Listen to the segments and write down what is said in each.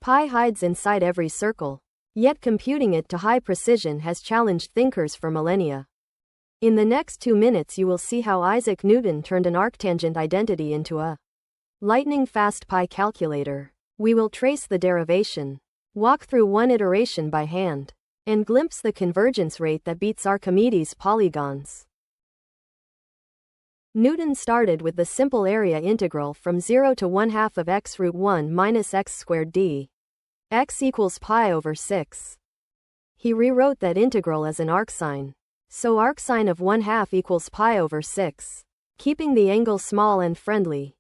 Pi hides inside every circle, yet computing it to high precision has challenged thinkers for millennia. In the next 2 minutes you will see how Isaac Newton turned an arctangent identity into a lightning-fast pi calculator. We will trace the derivation, walk through one iteration by hand, and glimpse the convergence rate that beats Archimedes' polygons. Newton started with the simple area integral from 0 to 1/2 of x root 1 minus x squared d. X equals pi over 6. He rewrote that integral as an arcsine. So arcsine of 1/2 equals pi over 6, keeping the angle small and friendly.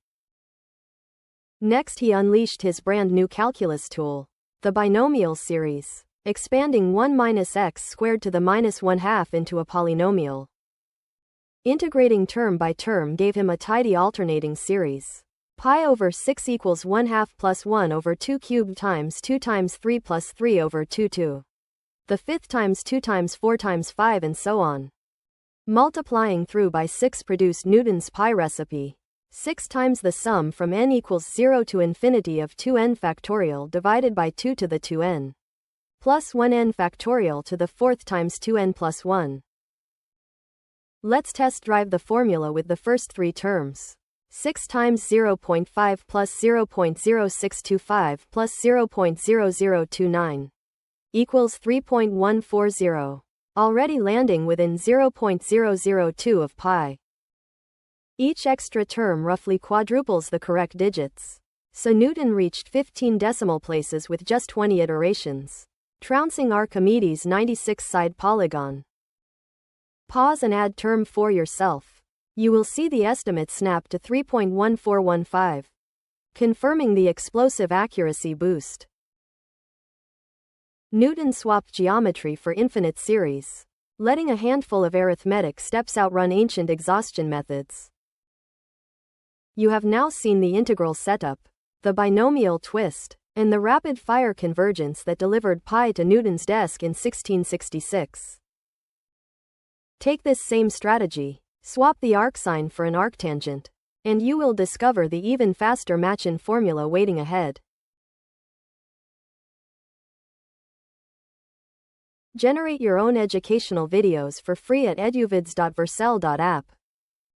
Next he unleashed his brand new calculus tool, the binomial series, expanding 1 minus x squared to the minus 1/2 into a polynomial. Integrating term by term gave him a tidy alternating series. Pi over 6 equals 1/2 plus 1 over 2 cubed times 2 times 3 plus 3 over 2 the fifth times 2 times 4 times 5 and so on. Multiplying through by 6 produced Newton's pi recipe. 6 times the sum from n equals 0 to infinity of 2n factorial divided by 2 to the 2n. Plus 1n factorial to the 4th times 2n plus 1. Let's test drive the formula with the first 3 terms. 6 times 0.5 plus 0.0625 plus 0.0029. Equals 3.140, already landing within 0.002 of pi. Each extra term roughly quadruples the correct digits. So Newton reached 15 decimal places with just 20 iterations, trouncing Archimedes' 96-side polygon. Pause and add term 4 yourself. You will see the estimate snap to 3.1415, confirming the explosive accuracy boost. Newton swapped geometry for infinite series, letting a handful of arithmetic steps outrun ancient exhaustion methods. You have now seen the integral setup, the binomial twist, and the rapid-fire convergence that delivered pi to Newton's desk in 1666. Take this same strategy, swap the arcsine for an arctangent, and you will discover the even faster Machin formula waiting ahead. Generate your own educational videos for free at eduvids.vercel.app.